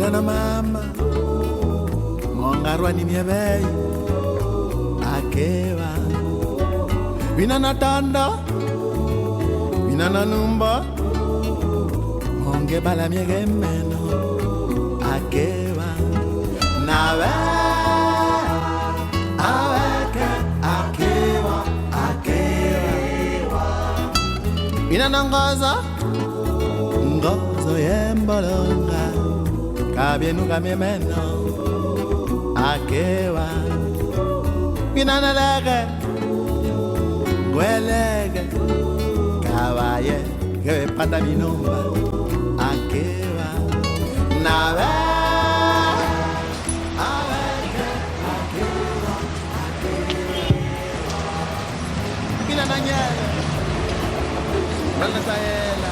Nana mama Mongarwani miebei Akeva Vinana tanda Vinana numba Monge bala miege meno Akeva Nawe Aweke Akeva Akeva Vinana ngoza Ngozo yembolonga Kabienu kamiemeno Akewa Binana lege Gwelege Kawaye Kewe panda minumba Akewa Nawe Aweke Akewa Binana nyele Brana Taela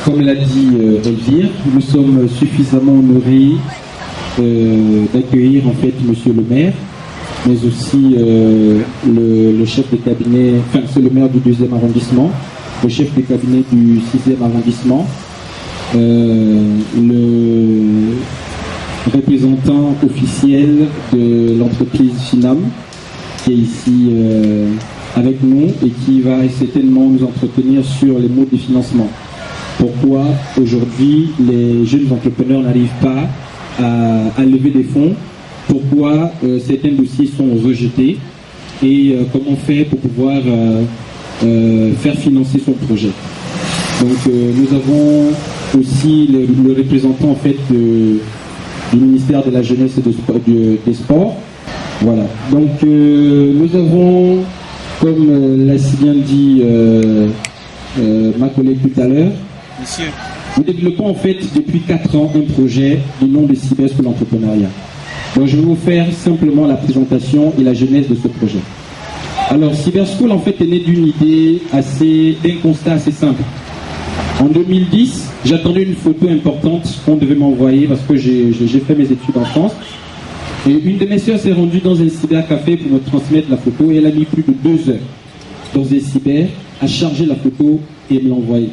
Comme l'a dit Elvire, nous sommes suffisamment honorés d'accueillir en fait Monsieur le maire, mais aussi le chef de cabinet, enfin c'est le maire du 2e arrondissement, le chef de cabinet du 6e arrondissement, le représentant officiel de l'entreprise Finam qui est ici avec nous et qui va certainement nous entretenir sur les modes de financement. Pourquoi aujourd'hui les jeunes entrepreneurs n'arrivent pas à lever des fonds, pourquoi certains dossiers sont rejetés et comment faire pour pouvoir faire financer son projet. Donc nous avons aussi le représentant en fait du ministère de la Jeunesse et des Sports. Voilà. Donc nous avons, comme l'a si bien dit ma collègue tout à l'heure, Monsieur. Nous développons en fait depuis 4 ans un projet du nom de Cyberschool Entrepreneuriat. Donc je vais vous faire simplement la présentation et la genèse de ce projet. Alors Cyberschool en fait est né d'une idée d'un constat assez simple. En 2010, j'attendais une photo importante qu'on devait m'envoyer parce que j'ai fait mes études en France. Et une de mes sœurs s'est rendue dans un cybercafé pour me transmettre la photo et elle a mis plus de 2 heures dans un cyber à charger la photo et me l'envoyer.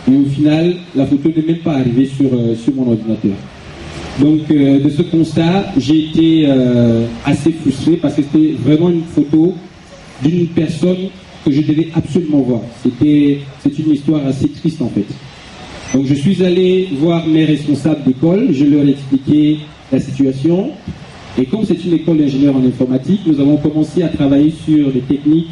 Et au final, la photo n'est même pas arrivée sur mon ordinateur. Donc, de ce constat, j'ai été assez frustré parce que c'était vraiment une photo d'une personne que je devais absolument voir. C'est une histoire assez triste en fait. Donc, je suis allé voir mes responsables d'école, je leur ai expliqué la situation. Et comme c'est une école d'ingénieurs en informatique, nous avons commencé à travailler sur les techniques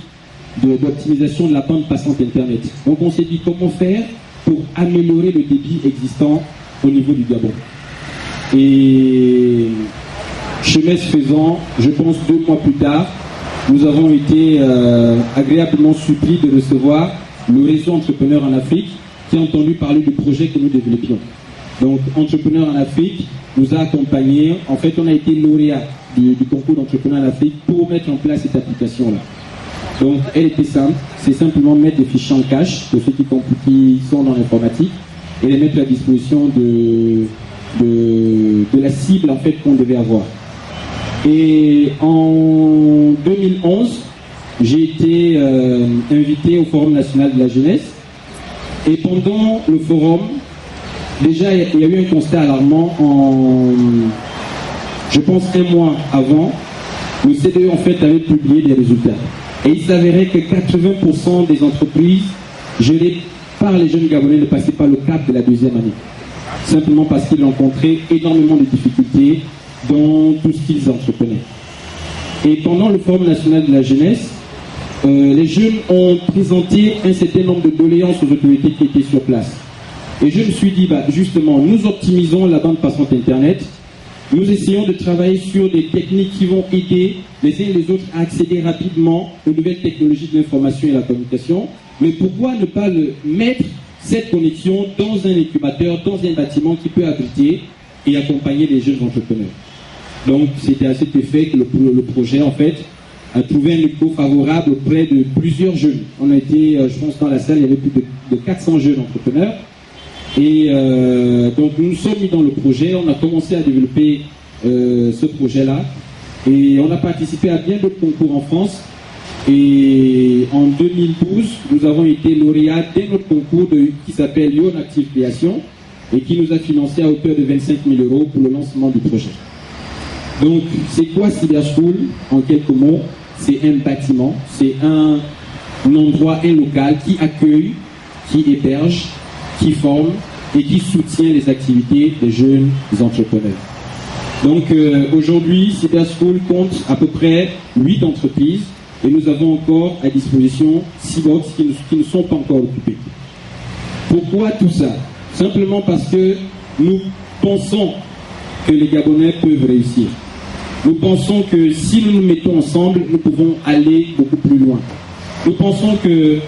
d'optimisation de la bande passante Internet. Donc, on s'est dit comment faire pour améliorer le débit existant au niveau du Gabon. Et chemin faisant, je pense 2 mois plus tard, nous avons été agréablement surpris de recevoir le réseau Entrepreneurs en Afrique qui a entendu parler du projet que nous développions. Donc Entrepreneurs en Afrique nous a accompagnés. En fait, on a été lauréat du concours d'Entrepreneurs en Afrique pour mettre en place cette application-là. Donc, elle était simple, c'est simplement mettre des fichiers en cache pour ceux qui sont dans l'informatique et les mettre à disposition de la cible en fait qu'on devait avoir. Et en 2011, j'ai été invité au Forum national de la jeunesse et pendant le forum, déjà il y a eu un constat alarmant je pense 1 mois avant, le CDE en fait avait publié des résultats. Et il s'avérait que 80% des entreprises gérées par les jeunes Gabonais ne passaient pas le cap de la 2e année. Simplement parce qu'ils rencontraient énormément de difficultés dans tout ce qu'ils entreprenaient. Et pendant le Forum national de la jeunesse, les jeunes ont présenté un certain nombre de doléances aux autorités qui étaient sur place. Et je me suis dit, justement, nous optimisons la bande passante Internet. Nous essayons de travailler sur des techniques qui vont aider les uns et les autres à accéder rapidement aux nouvelles technologies de l'information et de la communication. Mais pourquoi ne pas mettre cette connexion dans un incubateur, dans un bâtiment qui peut abriter et accompagner les jeunes entrepreneurs? Donc c'était à cet effet que le projet en fait a trouvé un écho favorable auprès de plusieurs jeunes. On a été, je pense dans la salle, il y avait plus de 400 jeunes entrepreneurs. Et donc nous nous sommes mis dans le projet, on a commencé à développer ce projet-là et on a participé à bien d'autres concours en France. Et en 2012, nous avons été lauréats d'un autre concours qui s'appelle Lyon Active Création. et qui nous a financé à hauteur de 25 000 € pour le lancement du projet. Donc, c'est quoi Cyber School? En quelques mots, c'est un bâtiment, c'est un endroit, un local qui accueille, qui héberge, qui forme et qui soutient les activités des jeunes entrepreneurs. Donc aujourd'hui, Cyber School compte à peu près 8 entreprises et nous avons encore à disposition 6 box qui ne sont pas encore occupées. Pourquoi tout ça? Simplement parce que nous pensons que les Gabonais peuvent réussir. Nous pensons que si nous nous mettons ensemble, nous pouvons aller beaucoup plus loin. Nous pensons que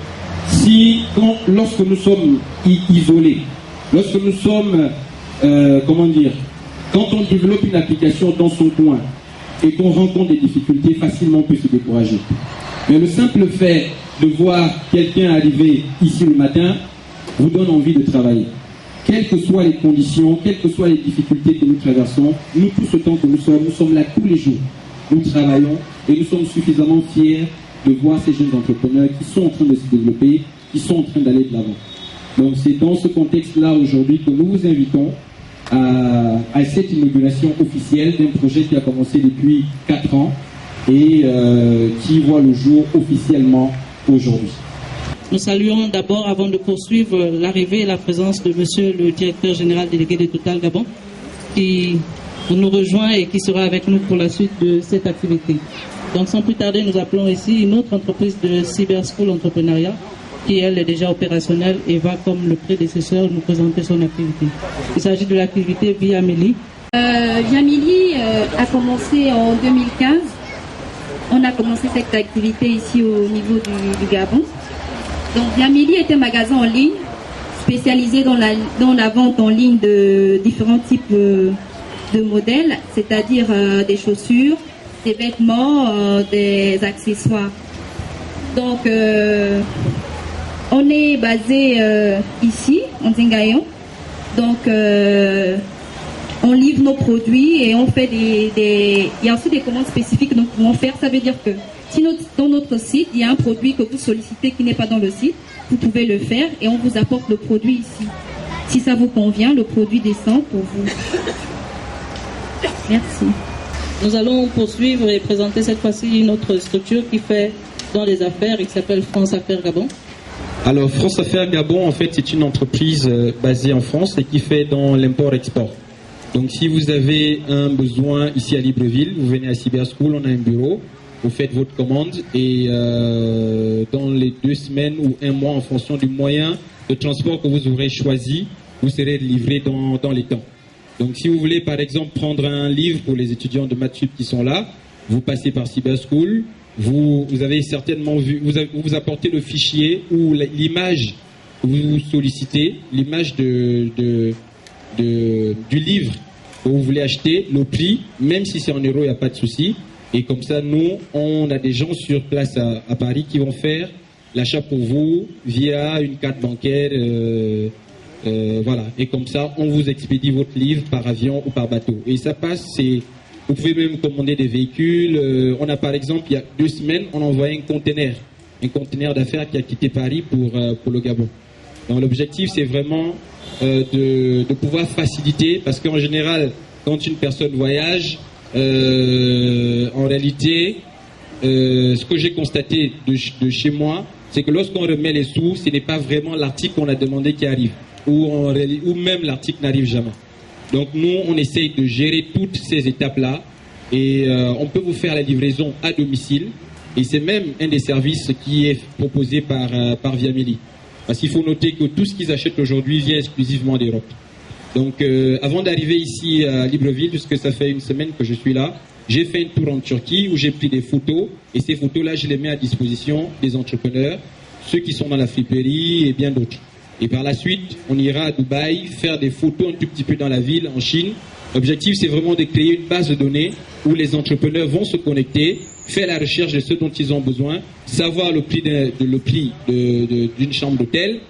lorsque nous sommes isolés, lorsque nous sommes, quand on développe une application dans son coin et qu'on rencontre des difficultés, facilement on peut se décourager. Mais le simple fait de voir quelqu'un arriver ici le matin vous donne envie de travailler. Quelles que soient les conditions, quelles que soient les difficultés que nous traversons, nous tous autant que nous sommes là tous les jours. Nous travaillons et nous sommes suffisamment fiers de voir ces jeunes entrepreneurs qui sont en train de se développer, qui sont en train d'aller de l'avant. Donc c'est dans ce contexte-là aujourd'hui que nous vous invitons à cette inauguration officielle d'un projet qui a commencé depuis 4 ans et qui voit le jour officiellement aujourd'hui. Nous saluons d'abord, avant de poursuivre, l'arrivée et la présence de monsieur le directeur général délégué de Total Gabon qui nous rejoint et qui sera avec nous pour la suite de cette activité. Donc sans plus tarder, nous appelons ici une autre entreprise de Cyber School Entrepreneuriat qui, elle, est déjà opérationnelle et va, comme le prédécesseur, nous présenter son activité. Il s'agit de l'activité Viameli. Viameli a commencé en 2015. On a commencé cette activité ici au niveau du Gabon. Donc Viameli est un magasin en ligne spécialisé dans la vente en ligne de différents types de modèles, c'est-à-dire des chaussures, des vêtements, des accessoires. Donc on est basé ici, en Zingayon. Donc, on livre nos produits et on fait il y a aussi des commandes spécifiques que nous pouvons faire. Ça veut dire que si dans notre site, il y a un produit que vous sollicitez qui n'est pas dans le site, vous pouvez le faire et on vous apporte le produit ici. Si ça vous convient, le produit descend pour vous. Merci. Nous allons poursuivre et présenter cette fois-ci une autre structure qui fait dans les affaires et qui s'appelle France Affaires Gabon. Alors, France Affaires Gabon, en fait, c'est une entreprise basée en France et qui fait dans l'import-export. Donc, si vous avez un besoin ici à Libreville, vous venez à Cyber School, on a un bureau, vous faites votre commande et dans les 2 semaines ou 1 mois, en fonction du moyen de transport que vous aurez choisi, vous serez livré dans les temps. Donc, si vous voulez, par exemple, prendre un livre pour les étudiants de Mathsup qui sont là, vous passez par Cyber School. Vous avez certainement vu, vous apportez le fichier ou l'image que vous sollicitez, l'image du livre que vous voulez acheter, le prix, même si c'est en euros, il n'y a pas de souci. Et comme ça, nous, on a des gens sur place à Paris qui vont faire l'achat pour vous via une carte bancaire. Voilà. Et comme ça, on vous expédie votre livre par avion ou par bateau. Et ça passe, vous pouvez même commander des véhicules. On a par exemple, il y a 2 semaines, on a envoyé un conteneur d'affaires qui a quitté Paris pour le Gabon. Donc l'objectif, c'est vraiment de pouvoir faciliter, parce qu'en général, quand une personne voyage, en réalité, ce que j'ai constaté de chez moi, c'est que lorsqu'on remet les sous, ce n'est pas vraiment l'article qu'on a demandé qui arrive, ou même l'article n'arrive jamais. Donc nous, on essaye de gérer toutes ces étapes-là et on peut vous faire la livraison à domicile. Et c'est même un des services qui est proposé par Viameli. Parce qu'il faut noter que tout ce qu'ils achètent aujourd'hui vient exclusivement d'Europe. Donc avant d'arriver ici à Libreville, puisque ça fait 1 semaine que je suis là, j'ai fait un tour en Turquie où j'ai pris des photos. Et ces photos-là, je les mets à disposition des entrepreneurs, ceux qui sont dans la friperie et bien d'autres. Et par la suite, on ira à Dubaï faire des photos un tout petit peu dans la ville, en Chine. L'objectif, c'est vraiment de créer une base de données où les entrepreneurs vont se connecter, faire la recherche de ce dont ils ont besoin, savoir le prix d'une chambre d'hôtel,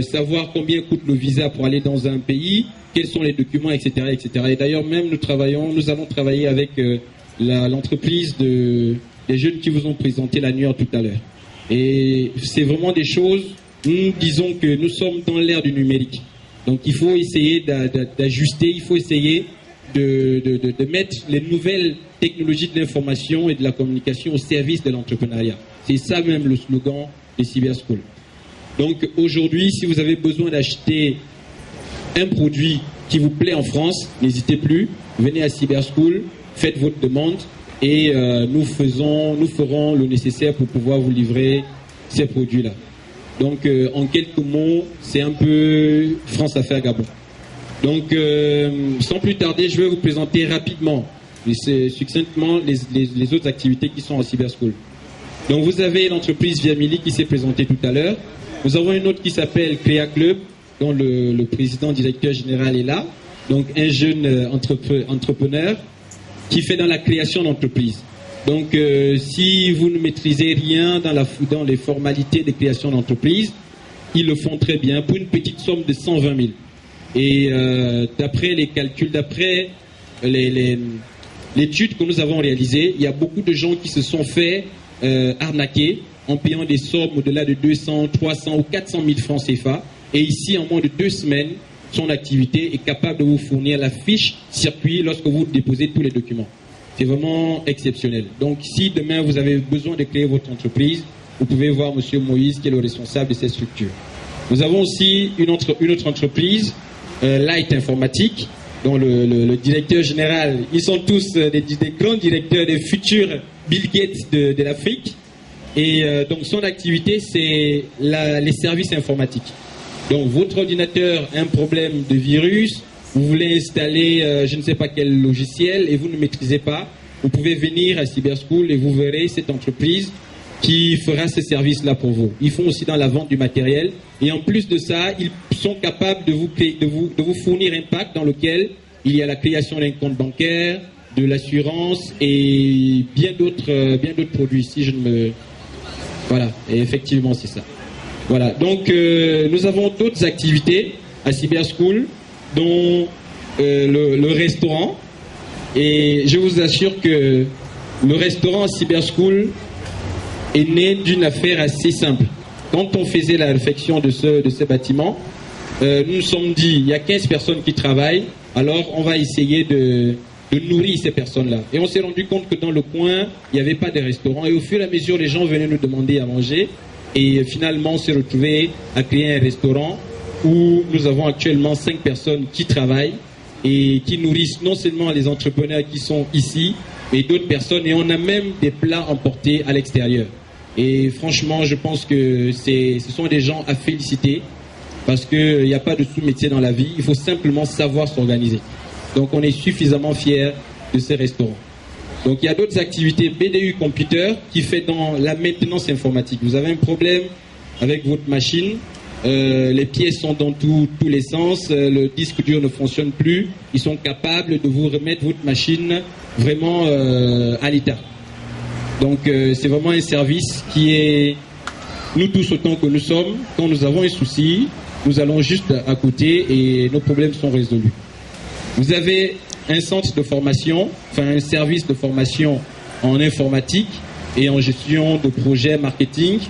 savoir combien coûte le visa pour aller dans un pays, quels sont les documents, etc. etc. Et d'ailleurs, même nous allons travailler avec l'entreprise des jeunes qui vous ont présenté l'annuaire tout à l'heure. Et c'est vraiment des choses. Nous disons que nous sommes dans l'ère du numérique. Donc il faut essayer d'ajuster, il faut essayer de mettre les nouvelles technologies de l'information et de la communication au service de l'entrepreneuriat. C'est ça même le slogan des Cyber School. Donc aujourd'hui, si vous avez besoin d'acheter un produit qui vous plaît en France, n'hésitez plus, venez à Cyber School, faites votre demande et nous ferons le nécessaire pour pouvoir vous livrer ces produits-là. Donc en quelques mots, c'est un peu France Affaires Gabon. Donc sans plus tarder, je vais vous présenter rapidement et succinctement les autres activités qui sont en Cyber School. Donc vous avez l'entreprise Viamily qui s'est présentée tout à l'heure. Nous avons une autre qui s'appelle Créa Club, dont le président directeur général est là. Donc un jeune entrepreneur qui fait dans la création d'entreprise. Donc si vous ne maîtrisez rien dans les formalités de création d'entreprise, ils le font très bien pour une petite somme de 120 000. Et d'après les calculs, d'après l'étude que nous avons réalisée, il y a beaucoup de gens qui se sont fait arnaquer en payant des sommes au-delà de 200, 300 ou 400 000 francs CFA. Et ici, en moins de 2 semaines, son activité est capable de vous fournir la fiche circuit lorsque vous déposez tous les documents. C'est vraiment exceptionnel. Donc, si demain vous avez besoin de créer votre entreprise, vous pouvez voir M. Moïse qui est le responsable de cette structure. Nous avons aussi une autre entreprise, Light Informatique, dont le directeur général, ils sont tous des grands directeurs des futurs Bill Gates de l'Afrique. Et donc son activité, c'est les services informatiques. Donc votre ordinateur a un problème de virus, vous voulez installer je ne sais pas quel logiciel et vous ne maîtrisez pas, vous pouvez venir à Cyber School et vous verrez cette entreprise qui fera ce service-là pour vous. Ils font aussi dans la vente du matériel et en plus de ça, ils sont capables de vous fournir un pack dans lequel il y a la création d'un compte bancaire, de l'assurance et bien d'autres produits. Si je ne me... Voilà, et effectivement c'est ça. Voilà, donc nous avons d'autres activités à Cyber School, dont le restaurant. Et je vous assure que le restaurant à Cyber School est né d'une affaire assez simple. Quand on faisait la réfection de ce bâtiment, nous nous sommes dit, il y a 15 personnes qui travaillent, alors on va essayer de nourrir ces personnes-là. Et on s'est rendu compte que dans le coin, il n'y avait pas de restaurant. Et au fur et à mesure, les gens venaient nous demander à manger. Et finalement, on s'est retrouvé à créer un restaurant où nous avons actuellement 5 personnes qui travaillent et qui nourrissent non seulement les entrepreneurs qui sont ici, mais d'autres personnes. Et on a même des plats emportés à l'extérieur. Et franchement, je pense que ce sont des gens à féliciter parce qu'il n'y a pas de sous-métier dans la vie. Il faut simplement savoir s'organiser. Donc on est suffisamment fiers de ces restaurants. Donc il y a d'autres activités, BDU Computer, qui fait dans la maintenance informatique. Vous avez un problème avec votre machine, les pièces sont dans tous les sens, le disque dur ne fonctionne plus, ils sont capables de vous remettre votre machine vraiment à l'état. Donc c'est vraiment un service qui est, nous tous autant que nous sommes, quand nous avons un souci, nous allons juste à côté et nos problèmes sont résolus. Vous avez un centre de formation, enfin un service de formation en informatique et en gestion de projets marketing.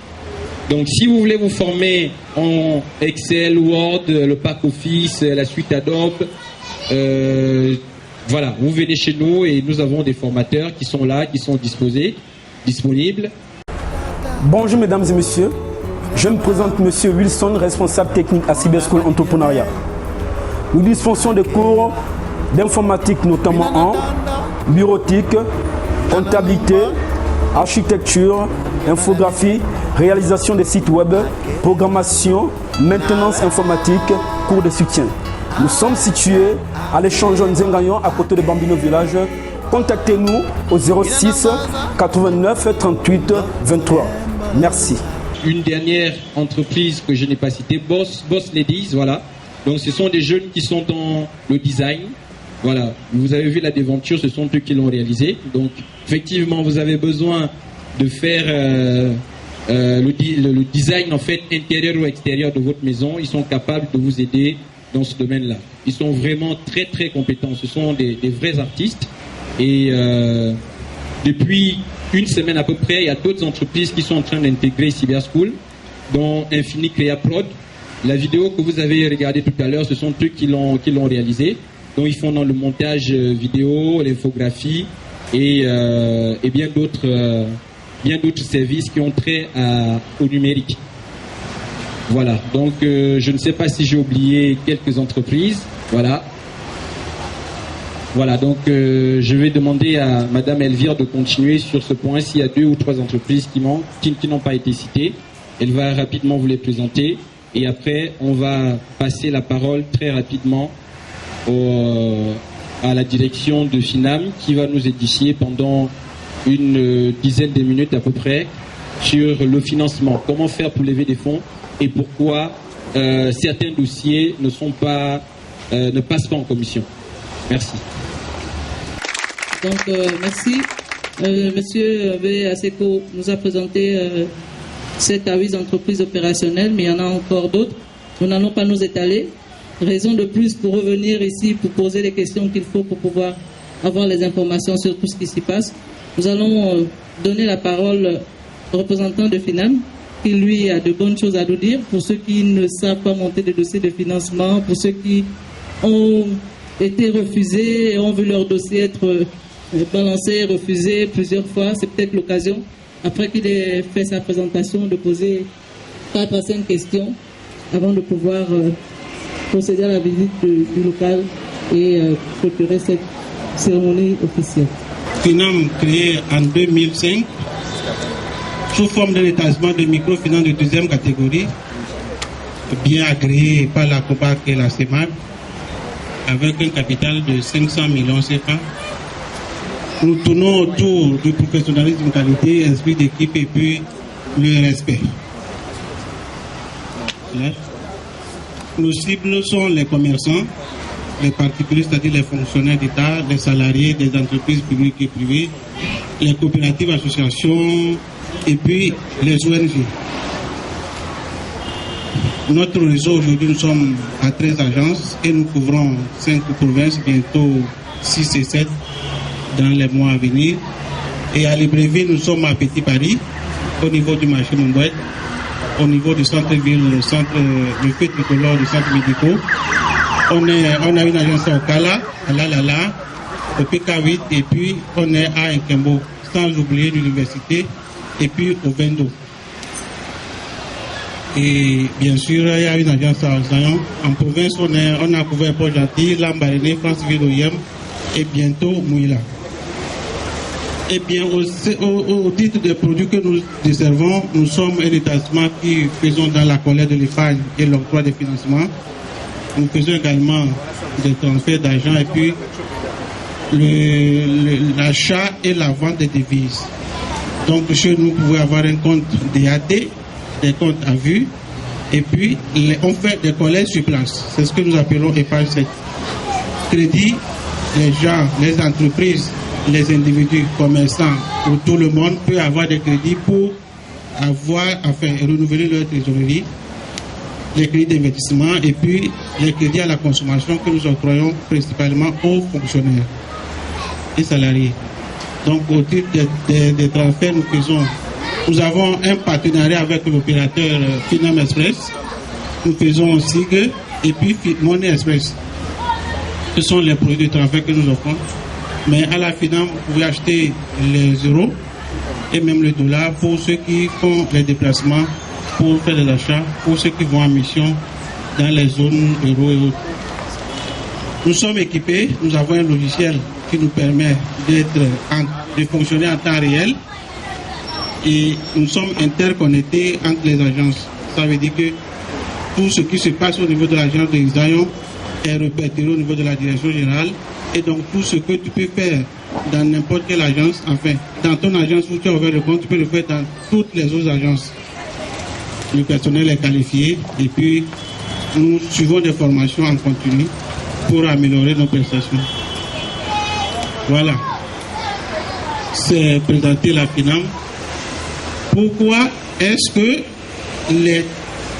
Donc si vous voulez vous former en Excel, Word, le pack Office, la suite Adobe, voilà, vous venez chez nous et nous avons des formateurs qui sont là, qui sont disponibles. Bonjour mesdames et messieurs, je me présente monsieur Wilson, responsable technique à Cyber School Entrepreneuriat. Nous dispensons des cours d'informatique notamment en bureautique, comptabilité, architecture, infographie, réalisation des sites web, programmation, maintenance informatique, cours de soutien. Nous sommes situés à l'échange Nzengayon à côté de Bambino Village. Contactez-nous au 06 89 38 23. Merci. Une dernière entreprise que je n'ai pas citée, Boss Ladies, voilà. Donc ce sont des jeunes qui sont dans le design. Voilà, vous avez vu la déventure, ce sont eux qui l'ont réalisé. Donc effectivement, vous avez besoin de faire le design en fait intérieur ou extérieur de votre maison. Ils sont capables de vous aider dans ce domaine-là. Ils sont vraiment très très compétents. Ce sont des vrais artistes. Et depuis une semaine à peu près, il y a d'autres entreprises qui sont en train d'intégrer Cyber School, dont Infini Créa Prod, La vidéo que vous avez regardée tout à l'heure, ce sont eux qui l'ont réalisée. Donc ils font dans le montage vidéo, l'infographie et bien d'autres services qui ont trait au numérique. Voilà, donc je ne sais pas si j'ai oublié quelques entreprises. Voilà, donc je vais demander à Madame Elvire de continuer sur ce point. S'il y a 2 ou 3 entreprises qui n'ont pas été citées, elle va rapidement vous les présenter. Et après, on va passer la parole très rapidement à la direction de FINAM qui va nous édifier pendant une dizaine de minutes à peu près sur le financement. Comment faire pour lever des fonds et pourquoi certains dossiers ne passent pas en commission. Merci. Donc, merci. Monsieur V. Aseko nous a présenté 7 à 8 entreprises opérationnelles, mais il y en a encore d'autres. Nous n'allons pas nous étaler. Raison de plus pour revenir ici, pour poser les questions qu'il faut pour pouvoir avoir les informations sur tout ce qui s'y passe. Nous allons donner la parole au représentant de FINAM, qui lui a de bonnes choses à nous dire, pour ceux qui ne savent pas monter des dossiers de financement, pour ceux qui ont été refusés et ont vu leur dossier être balancé, refusé plusieurs fois. C'est peut-être l'occasion, après qu'il ait fait sa présentation, de poser 4 à 5 questions avant de pouvoir procéder à la visite du local et clôturer cette cérémonie officielle. FINAM créé en 2005 sous forme d'un établissement de microfinance de 2e catégorie, bien agréé par la COPAC et la CEMAC, avec un capital de 500 millions CFA. Nous tournons autour du professionnalisme, qualité, esprit d'équipe et puis le respect. Nos cibles sont les commerçants, les particuliers, c'est-à-dire les fonctionnaires d'État, les salariés des entreprises publiques et privées, les coopératives, associations et puis les ONG. Notre réseau, aujourd'hui, nous sommes à 13 agences et nous couvrons 5 provinces, bientôt 6 et 7 dans les mois à venir. Et à Libreville, nous sommes à Petit Paris, au niveau du marché Montbouet, au niveau du centre-ville, le feu tricolore du centre médical. On a une agence au Kala, à Lalala, au PK8, et puis on est à Nkembo, sans oublier l'université, et puis au Vendo. Et bien sûr, il y a une agence à Ozayon. En province, on a couvert Port-Gentil, Lambaréné, Franceville, Oyem, et bientôt Mouila. Et bien, au titre des produits que nous desservons, nous sommes un établissement qui faisons dans la collecte de l'épargne et l'octroi des financements. Nous faisons également des transferts d'argent et puis l'achat et la vente des devises. Donc, chez nous, vous pouvez avoir un compte DAT, des comptes à vue, et puis on fait des collectes sur place. C'est ce que nous appelons épargne sec. Crédit, les gens, les entreprises, les individus, commerçants ou tout le monde peut avoir des crédits pour renouveler leur trésorerie, les crédits d'investissement et puis les crédits à la consommation que nous octroyons principalement aux fonctionnaires et salariés. Donc au titre des transferts, nous avons un partenariat avec l'opérateur Finam Express, nous faisons SIG et puis Money Express. Ce sont les produits de transfert que nous offrons. Mais à la finale, vous pouvez acheter les euros et même le dollar pour ceux qui font les déplacements, pour faire des achats, pour ceux qui vont en mission dans les zones euro et autres. Nous sommes équipés, nous avons un logiciel qui nous permet de fonctionner en temps réel et nous sommes interconnectés entre les agences. Ça veut dire que tout ce qui se passe au niveau de l'agence de Zion est répertorié au niveau de la direction générale. Et donc, tout ce que tu peux faire dans n'importe quelle agence, enfin, dans ton agence où tu as ouvert le compte, tu peux le faire dans toutes les autres agences. Le personnel est qualifié et puis nous suivons des formations en continu pour améliorer nos prestations. Voilà. C'est présenter la finance. Pourquoi est-ce que les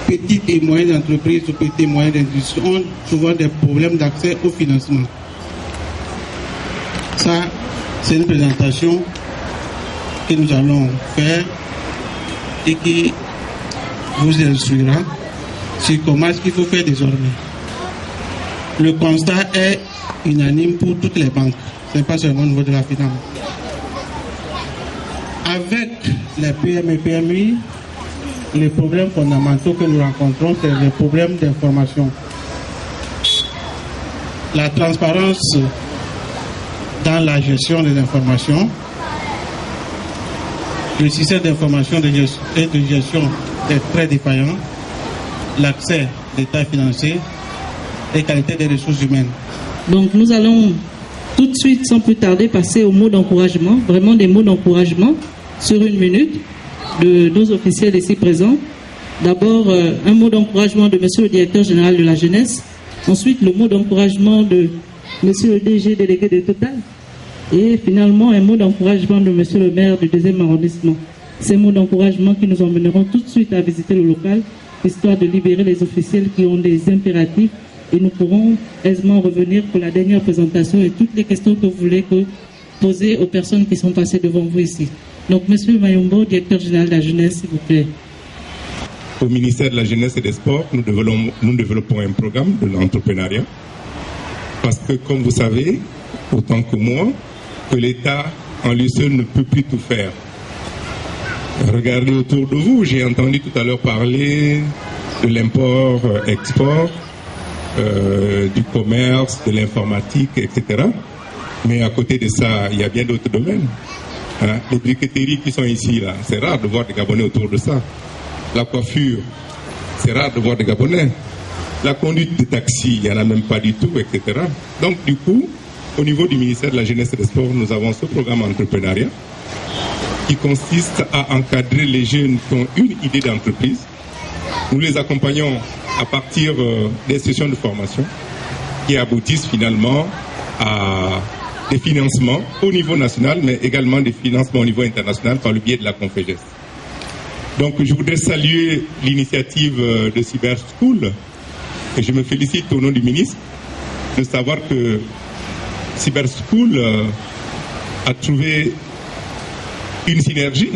petites et moyennes entreprises ou petites et moyennes industries ont souvent des problèmes d'accès au financement? Ça, c'est une présentation que nous allons faire et qui vous instruira sur comment est-ce qu'il faut faire désormais. Le constat est unanime pour toutes les banques, ce n'est pas seulement au niveau de la finance. Avec les PME et PMI, les problèmes fondamentaux que nous rencontrons, c'est les problèmes d'information. La transparence dans la gestion des informations, le système d'information et de gestion est très défaillant, l'accès d'état financier et qualité des ressources humaines. Donc nous allons tout de suite, sans plus tarder, passer aux mots d'encouragement, vraiment des mots d'encouragement sur 1 minute de nos officiels ici présents. D'abord, un mot d'encouragement de monsieur le directeur général de la jeunesse. Ensuite, le mot d'encouragement de monsieur le DG délégué de Total. Et finalement, un mot d'encouragement de monsieur le maire du 2e arrondissement. Ces mots d'encouragement qui nous emmèneront tout de suite à visiter le local, histoire de libérer les officiels qui ont des impératifs. Et nous pourrons aisément revenir pour la dernière présentation et toutes les questions que vous voulez poser aux personnes qui sont passées devant vous ici. Donc, monsieur Mayombo, directeur général de la jeunesse, s'il vous plaît. Au ministère de la Jeunesse et des Sports, nous développons un programme de l'entrepreneuriat. Parce que, comme vous savez, autant que moi, que l'État en lui seul ne peut plus tout faire. Regardez autour de vous, j'ai entendu tout à l'heure parler de l'import-export, du commerce, de l'informatique, etc. Mais à côté de ça, il y a bien d'autres domaines. Hein? Les briqueteries qui sont ici, là, c'est rare de voir des Gabonais autour de ça. La coiffure, c'est rare de voir des Gabonais. La conduite de taxi, il n'y en a même pas du tout, etc. Donc, du coup, au niveau du ministère de la Jeunesse et des Sports, nous avons ce programme entrepreneuriat qui consiste à encadrer les jeunes qui ont une idée d'entreprise. Nous les accompagnons à partir des sessions de formation qui aboutissent finalement à des financements au niveau national, mais également des financements au niveau international par le biais de la Conféges. Donc, je voudrais saluer l'initiative de Cyber School et je me félicite au nom du ministre de savoir que Cyber School a trouvé une synergie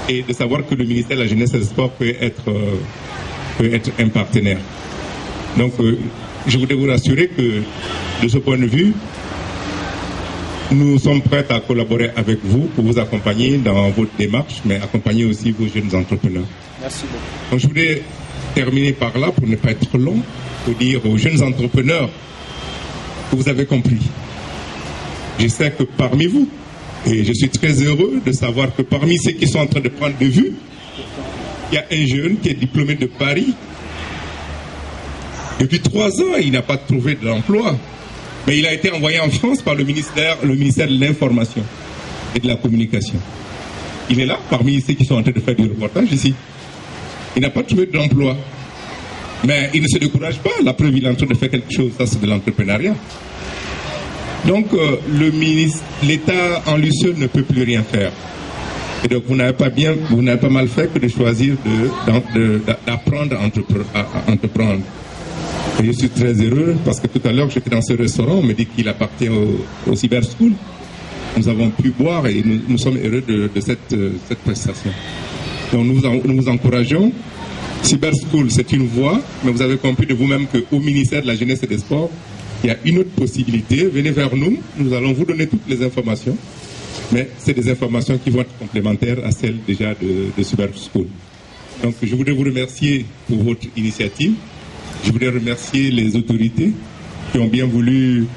et de savoir que le ministère de la Jeunesse et des Sports peut être un partenaire. Donc, je voudrais vous rassurer que de ce point de vue, nous sommes prêts à collaborer avec vous pour vous accompagner dans votre démarche, mais accompagner aussi vos jeunes entrepreneurs. Merci beaucoup. Donc, je voudrais terminer par là, pour ne pas être long, pour dire aux jeunes entrepreneurs que vous avez compris. Je sais que parmi vous, et je suis très heureux de savoir que parmi ceux qui sont en train de prendre de vue, il y a un jeune qui est diplômé de Paris. Depuis 3 ans, il n'a pas trouvé de l'emploi. Mais il a été envoyé en France par le ministère de l'Information et de la Communication. Il est là, parmi ceux qui sont en train de faire du reportage ici. Il n'a pas trouvé d'emploi. Mais il ne se décourage pas. La preuve, il est en train de faire quelque chose. Ça, c'est de l'entrepreneuriat. Donc, l'État en lui seul ne peut plus rien faire. Et donc, vous n'avez pas mal fait que de choisir d'apprendre à entreprendre. Et je suis très heureux parce que tout à l'heure, j'étais dans ce restaurant, on me dit qu'il appartient au Cyber School. Nous avons pu boire et nous sommes heureux de cette prestation. Donc, nous vous encourageons. Cyber School, c'est une voie, mais vous avez compris de vous-même qu'au ministère de la Jeunesse et des Sports, il y a une autre possibilité. Venez vers nous, nous allons vous donner toutes les informations. Mais c'est des informations qui vont être complémentaires à celles déjà de Cyber School. Donc, je voudrais vous remercier pour votre initiative. Je voudrais remercier les autorités qui ont bien voulu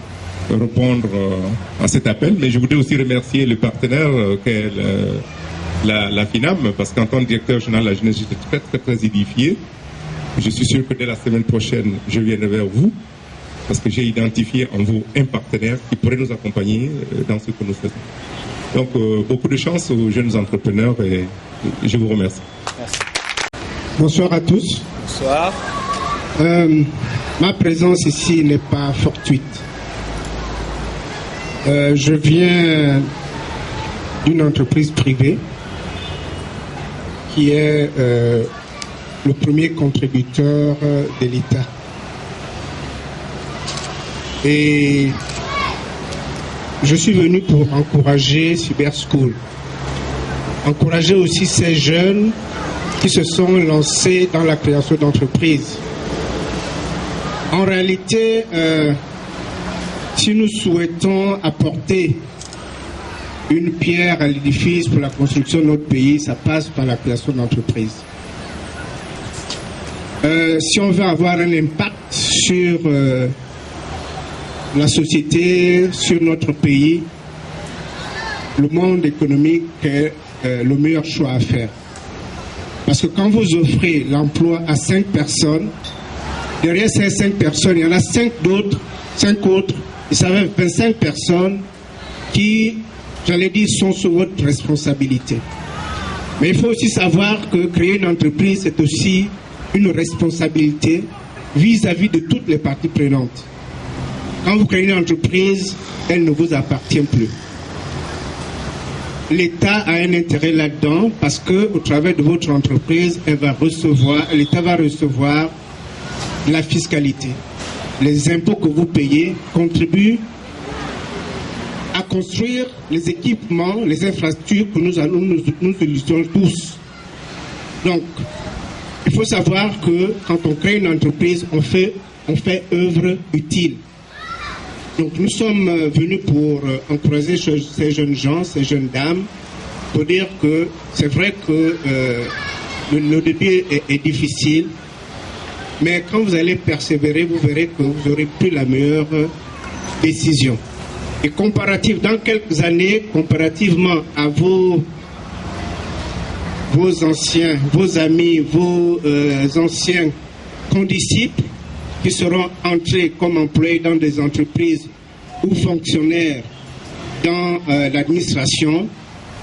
répondre à cet appel, mais je voudrais aussi remercier le partenaire qu'est la FINAM, parce qu'en tant que directeur général de la jeunesse, j'étais très, très, très édifié. Je suis sûr que dès la semaine prochaine, je viendrai vers vous, parce que j'ai identifié en vous un partenaire qui pourrait nous accompagner dans ce que nous faisons. Donc, beaucoup de chance aux jeunes entrepreneurs et je vous remercie. Merci. Bonsoir à tous. Bonsoir. Ma présence ici n'est pas fortuite. Je viens d'une entreprise privée qui est le premier contributeur de l'État. Et je suis venu pour encourager Cyber School. Encourager aussi ces jeunes qui se sont lancés dans la création d'entreprises. En réalité, si nous souhaitons apporter une pierre à l'édifice pour la construction de notre pays, ça passe par la création d'entreprises. Si on veut avoir un impact sur la société, sur notre pays, le monde économique est le meilleur choix à faire. Parce que quand vous offrez l'emploi à 5 personnes, derrière ces 5 personnes, il y en a 5 autres, et ça fait 25 personnes qui, j'allais dire, sont sous votre responsabilité. Mais il faut aussi savoir que créer une entreprise, c'est aussi une responsabilité vis-à-vis de toutes les parties prenantes. Quand vous créez une entreprise, elle ne vous appartient plus. L'État a un intérêt là-dedans parce que, au travers de votre entreprise, l'État va recevoir de la fiscalité. Les impôts que vous payez contribuent à construire les équipements, les infrastructures que nous utilisons tous. Donc, il faut savoir que quand on crée une entreprise, on fait œuvre utile. Donc nous sommes venus pour encourager ces jeunes gens, ces jeunes dames, pour dire que c'est vrai que le début est difficile, mais quand vous allez persévérer, vous verrez que vous aurez pris la meilleure décision. Et dans quelques années, comparativement à vos anciens, vos amis, vos anciens condisciples qui seront entrés comme employés dans des entreprises ou fonctionnaires dans l'administration,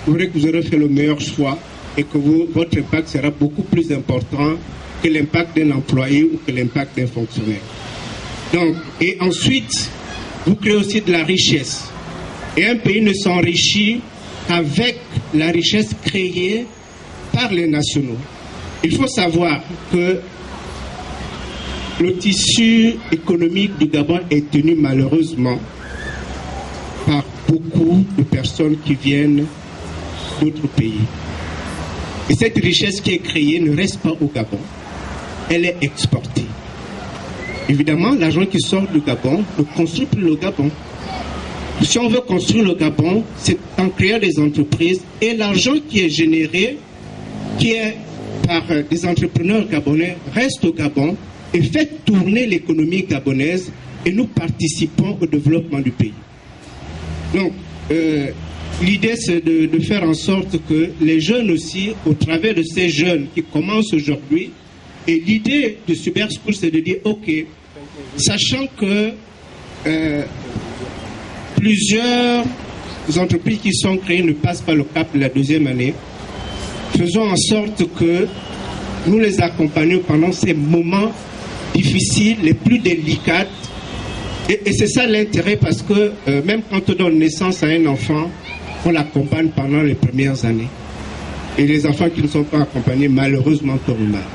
vous verrez que vous aurez fait le meilleur choix et que votre impact sera beaucoup plus important que l'impact d'un employé ou que l'impact d'un fonctionnaire. Donc, et ensuite, vous créez aussi de la richesse. Et un pays ne s'enrichit qu'avec la richesse créée par les nationaux. Il faut savoir que le tissu économique du Gabon est tenu malheureusement par beaucoup de personnes qui viennent d'autres pays. Et cette richesse qui est créée ne reste pas au Gabon, elle est exportée. Évidemment, l'argent qui sort du Gabon ne construit plus le Gabon. Si on veut construire le Gabon, c'est en créant des entreprises et l'argent qui est généré, qui est par des entrepreneurs gabonais, reste au Gabon et fait tourner l'économie gabonaise et nous participons au développement du pays. Donc, l'idée c'est de faire en sorte que les jeunes aussi, au travers de ces jeunes qui commencent aujourd'hui, et l'idée de Cyber School c'est de dire, ok, sachant que plusieurs entreprises qui sont créées ne passent pas le cap de la deuxième année, faisons en sorte que nous les accompagnons pendant ces moments difficiles, les plus délicates. Et c'est ça l'intérêt parce que même quand on donne naissance à un enfant, on l'accompagne pendant les premières années. Et les enfants qui ne sont pas accompagnés, malheureusement, tombent mal.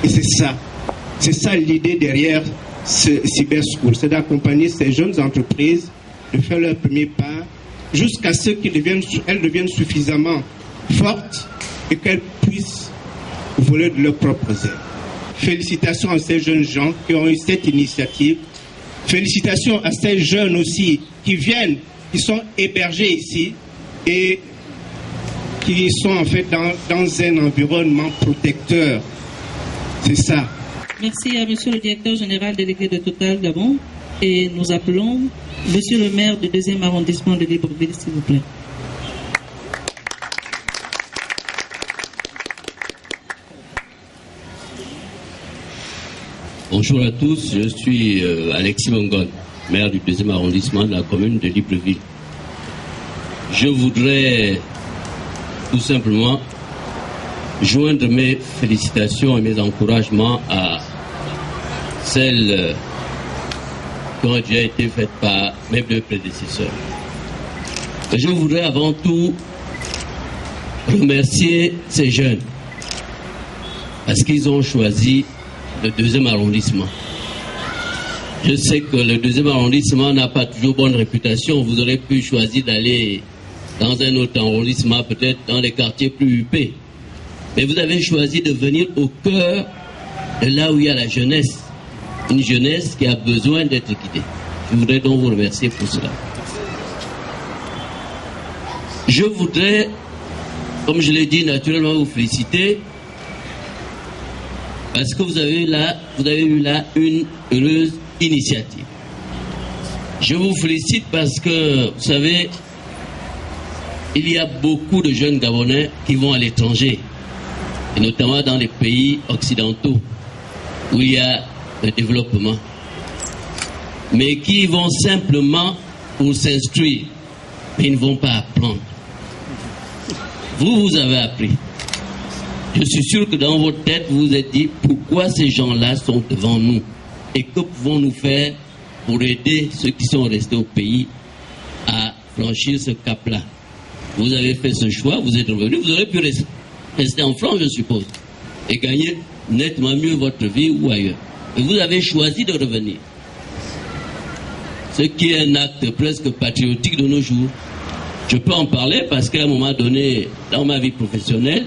Et c'est ça l'idée derrière ce Cyber School, c'est d'accompagner ces jeunes entreprises, de faire leur premier pas, jusqu'à ce qu'elles deviennent suffisamment fortes et qu'elles puissent voler de leurs propres ailes. Félicitations à ces jeunes gens qui ont eu cette initiative. Félicitations à ces jeunes aussi qui viennent, qui sont hébergés ici et qui sont en fait dans un environnement protecteur. C'est ça. Merci à Monsieur le Directeur Général délégué de Total Gabon et nous appelons Monsieur le maire du 2e arrondissement de Libreville, s'il vous plaît. Bonjour à tous, je suis Alexis Mongon, maire du 2e arrondissement de la commune de Libreville. Je voudrais tout simplement joindre mes félicitations et mes encouragements à celles qui ont déjà été faites par mes deux prédécesseurs. Je voudrais avant tout remercier ces jeunes parce qu'ils ont choisi le 2e arrondissement. Je sais que le 2e arrondissement n'a pas toujours bonne réputation. Vous aurez pu choisir d'aller dans un autre arrondissement, peut-être dans les quartiers plus huppés. Mais vous avez choisi de venir au cœur de là où il y a la jeunesse, une jeunesse qui a besoin d'être guidée. Je voudrais donc vous remercier pour cela. Je voudrais, comme je l'ai dit, naturellement vous féliciter parce que vous avez eu là une heureuse initiative. Je vous félicite parce que, vous savez, il y a beaucoup de jeunes Gabonais qui vont à l'étranger, et notamment dans les pays occidentaux, où il y a le développement, mais qui vont simplement pour s'instruire, mais ils ne vont pas apprendre. Vous avez appris. Je suis sûr que dans votre tête, vous vous êtes dit pourquoi ces gens-là sont devant nous et que pouvons-nous faire pour aider ceux qui sont restés au pays à franchir ce cap-là. Vous avez fait ce choix, vous êtes revenu, vous aurez pu rester en France, je suppose, et gagner nettement mieux votre vie ou ailleurs. Et vous avez choisi de revenir. Ce qui est un acte presque patriotique de nos jours. Je peux en parler parce qu'à un moment donné, dans ma vie professionnelle,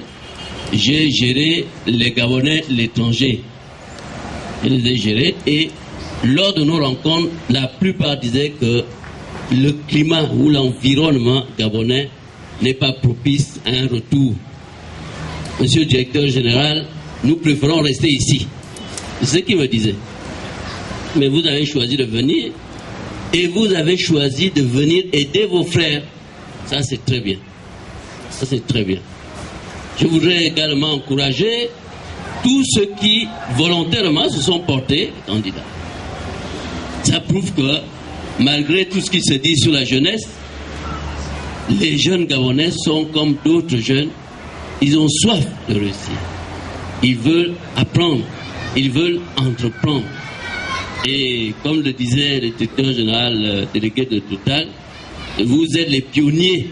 j'ai géré les Gabonais, l'étranger. Je les ai gérés et lors de nos rencontres, la plupart disaient que le climat ou l'environnement gabonais n'est pas propice à un retour. Monsieur le directeur général, nous préférons rester ici. C'est ce qu'il me disait. Mais vous avez choisi de venir et vous avez choisi de venir aider vos frères. Ça, c'est très bien. Ça, c'est très bien. Je voudrais également encourager tous ceux qui, volontairement, se sont portés candidats. Ça prouve que, malgré tout ce qui se dit sur la jeunesse, les jeunes Gabonais sont comme d'autres jeunes. Ils ont soif de réussir. Ils veulent apprendre. Ils veulent entreprendre. Et comme le disait le directeur général délégué de Total, vous êtes les pionniers.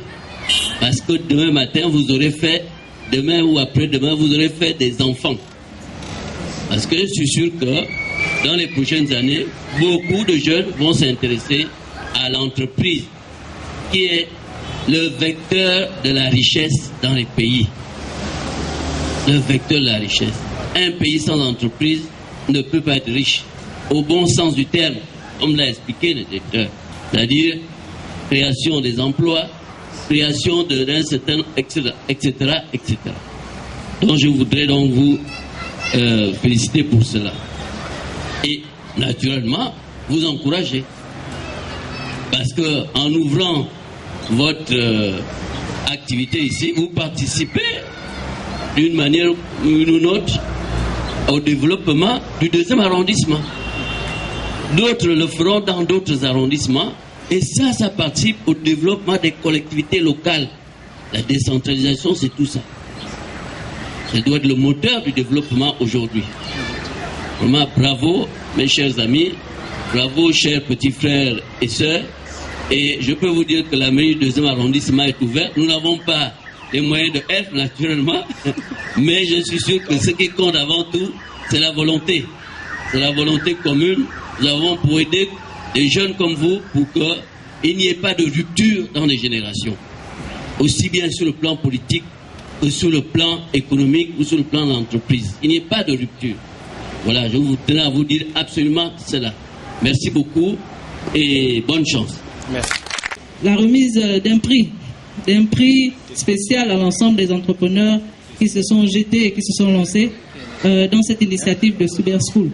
Parce que demain matin, vous aurez fait, demain ou après-demain, vous aurez fait des enfants. Parce que je suis sûr que dans les prochaines années, beaucoup de jeunes vont s'intéresser à l'entreprise, qui est le vecteur de la richesse dans les pays. Le vecteur de la richesse. Un pays sans entreprise ne peut pas être riche, au bon sens du terme, comme l'a expliqué le directeur. C'est-à-dire création des emplois, création d'un certain, etc., etc., etc. Donc je voudrais donc vous féliciter pour cela. Et naturellement, vous encourager. Parce que en ouvrant votre activité ici, vous participez d'une manière ou d'une autre au développement du 2e arrondissement. D'autres le feront dans d'autres arrondissements. Et ça participe au développement des collectivités locales. La décentralisation, c'est tout ça. Ça doit être le moteur du développement aujourd'hui. Vraiment, bravo, mes chers amis. Bravo, chers petits frères et sœurs. Et je peux vous dire que la mairie du 2e arrondissement est ouverte. Nous n'avons pas les moyens de être, naturellement. Mais je suis sûr que ce qui compte avant tout, c'est la volonté. C'est la volonté commune. Nous avons pour aider des jeunes comme vous pour qu'il n'y ait pas de rupture dans les générations. Aussi bien sur le plan politique que sur le plan économique ou sur le plan de l'entreprise. Il n'y ait pas de rupture. Voilà, je vous tenais à vous dire absolument cela. Merci beaucoup et bonne chance. Merci. La remise d'un prix spécial à l'ensemble des entrepreneurs qui se sont jetés et qui se sont lancés dans cette initiative de Cyber School.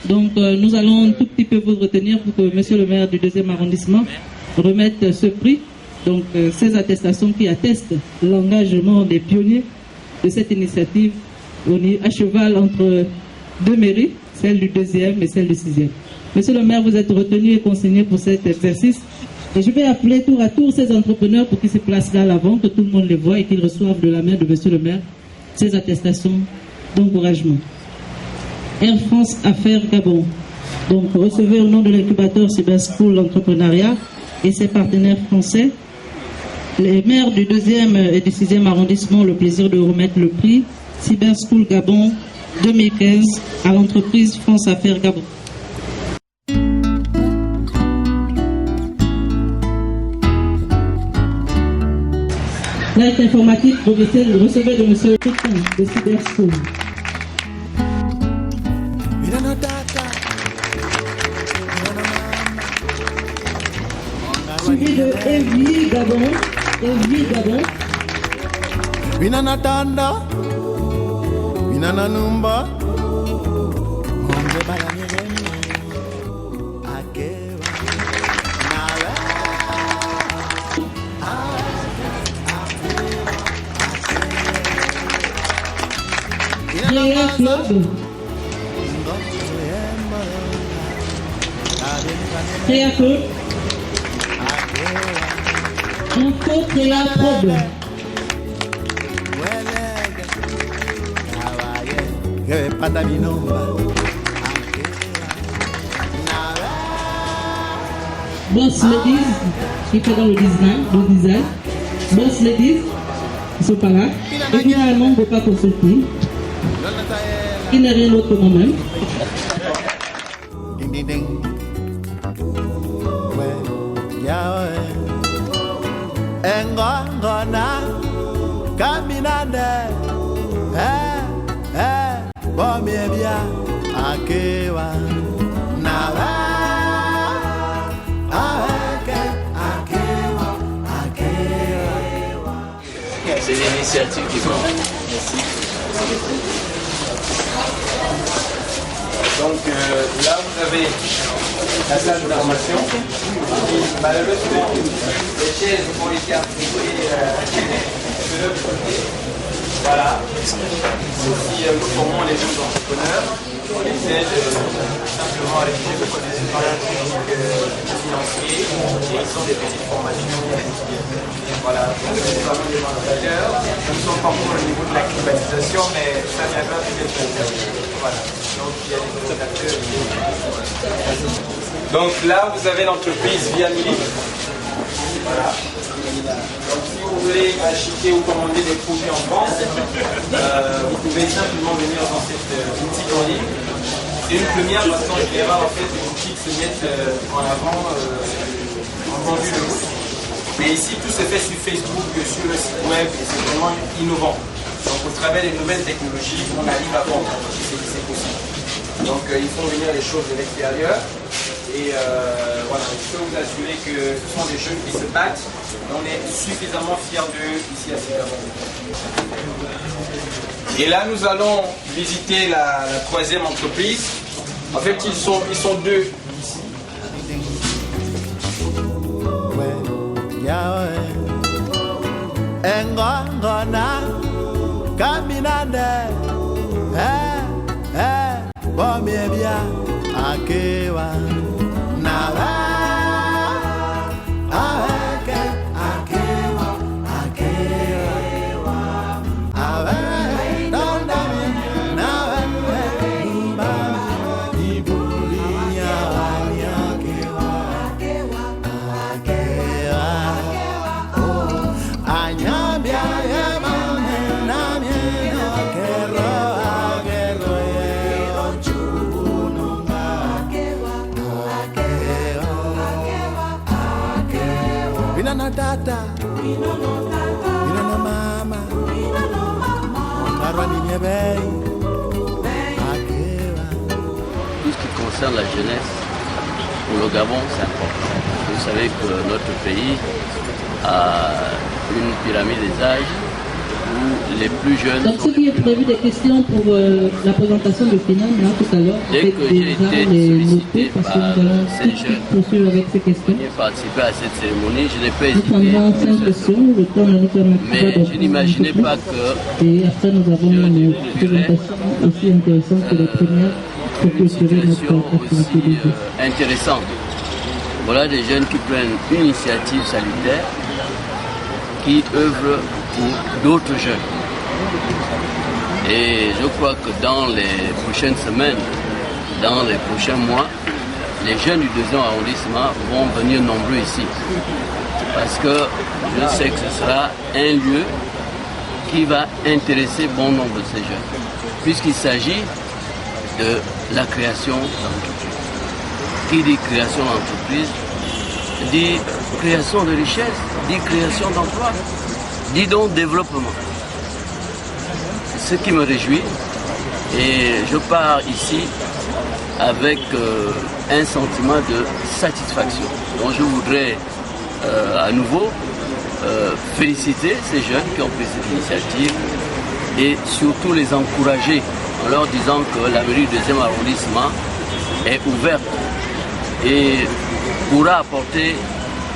Donc nous allons un tout petit peu vous retenir pour que monsieur le maire du 2e arrondissement remette ce prix. Donc ces attestations qui attestent l'engagement des pionniers de cette initiative à cheval entre deux mairies, celle du 2e et celle du 6e. Monsieur le maire, vous êtes retenu et consigné pour cet exercice. Et je vais appeler tour à tour ces entrepreneurs pour qu'ils se placent là à l'avant, que tout le monde les voit et qu'ils reçoivent de la main de monsieur le maire ces attestations d'encouragement. Air France Affaires Gabon. Donc, recevez au nom de l'incubateur Cyber School l'entrepreneuriat et ses partenaires français. Les maires du 2e et du 6e arrondissement ont le plaisir de remettre le prix Cyber School Gabon 2015 à l'entreprise France Affaires Gabon. L'acte informatique recevez de M. Pétain de Cyber School. suivi de Evie Gabon. Evie Gabon. Winanatanda, Winananumba, Monde Balanyemi, Akewa, Nawe, Réa Claude. Réa Claude. Info Réa Claude. Boss Ladies, qui fait dans le design. Boss Ladies, ils sont pas là. Et finalement, Bopa Consulting, qui n'est rien d'autre que moi-même. Ding ding ding. Engongona kaminande. Bomebia akewa nawa. C'est l'initiative qui prend. Merci. Donc là, vous avez la salle de formation. Malheureusement, les chaises ont été attribuées de l'autre côté. Voilà. Aussi, nous formons les jeunes entrepreneurs. On essaie de simplement rédiger le connaissement financier et ils sont des petites formations. Voilà. Donc, nous avons des mandateurs. Nous ne sommes pas encore au niveau de la climatisation, mais ça viendra peut-être intervenir. Voilà. Donc, il y a des mandateurs. Donc là, vous avez l'entreprise Via Mili. Voilà. Donc si vous voulez acheter ou commander des produits en France, vous pouvez simplement venir dans cette boutique en ligne. C'est une première parce qu'en général, en fait, les boutiques se mettent en avant en vendu de route. Mais ici, tout se fait sur Facebook, sur le site web, et c'est vraiment innovant. Donc au travers des nouvelles technologies, on arrive à vendre, c'est possible. Donc il faut venir les choses de l'extérieur. Et voilà, je peux vous assurer que ce sont des jeunes qui se battent. On est suffisamment fiers d'eux ici à Singapore. Et là, nous allons visiter la troisième entreprise. En fait, ils sont deux ici. Tata, mama, tout ce qui concerne la jeunesse, pour le Gabon, c'est important. Vous savez que notre pays a une pyramide des âges où les plus jeunes... Donc ce qui est prévu des questions pour la présentation de Finan, là tout à l'heure, dès que j'ai été sollicité par ces jeunes, poursuivre avec ces questions. J'ai participé à cette cérémonie, je n'ai pas hésité. Nous prendrons 5 questions, le temps de nous permettre mais je n'imaginais pas que... Et après nous avons une présentation aussi intéressante que les premières pour clôturer notre activité. Intéressante. Voilà des jeunes qui prennent une initiative salutaire, qui œuvrent pour d'autres jeunes. Et je crois que dans les prochaines semaines, dans les prochains mois, les jeunes du 2e arrondissement vont venir nombreux ici. Parce que je sais que ce sera un lieu qui va intéresser bon nombre de ces jeunes. Puisqu'il s'agit de la création d'entreprises. Qui dit création d'entreprise dit création de richesse, dit création d'emploi, dit donc développement. C'est ce qui me réjouit et je pars ici avec un sentiment de satisfaction. Donc je voudrais à nouveau féliciter ces jeunes qui ont pris cette initiative et surtout les encourager en leur disant que la mairie du 2e arrondissement est ouverte et pourra apporter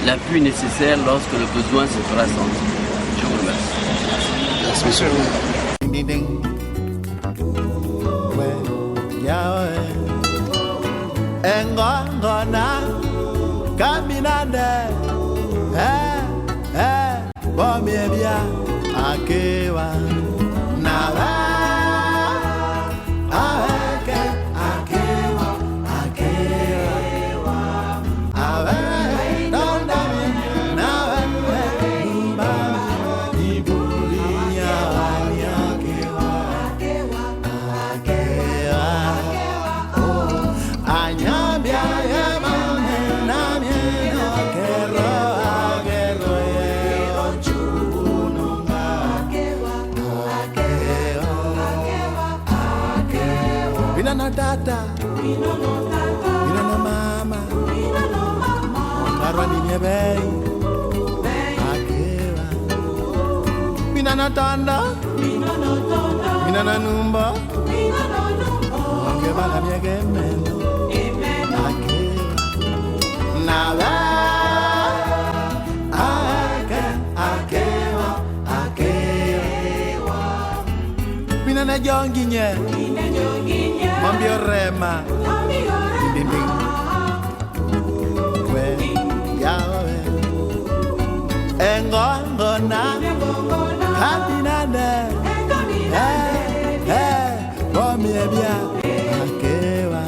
l'appui nécessaire lorsque le besoin se fera sentir. Je vous remercie. Merci, monsieur. Ding, ding. Ouais, yawe. Engongona, caminande. Bomie bien, akewa. Nawa. Tata, mina no mama, karwa ni nyebei, akewa. Mina na tanda, mina na numba, akewa na miege meno, akewa. Nawa, akewa. Mina na jongi nye. Mambio rema, ding ding, we yawe, engongona, kaminande, bomie bia, akewa,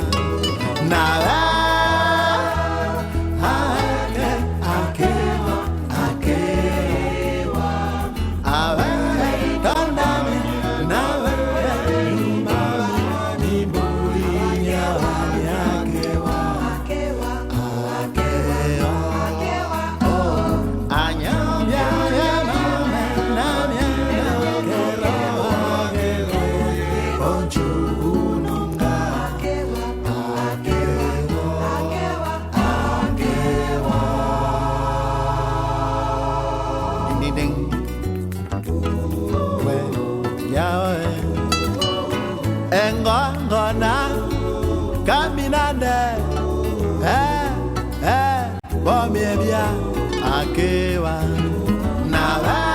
nawa, akewa, awe, tondami, nawe. Engongona, caminande, bomie bien, akewa, nawa.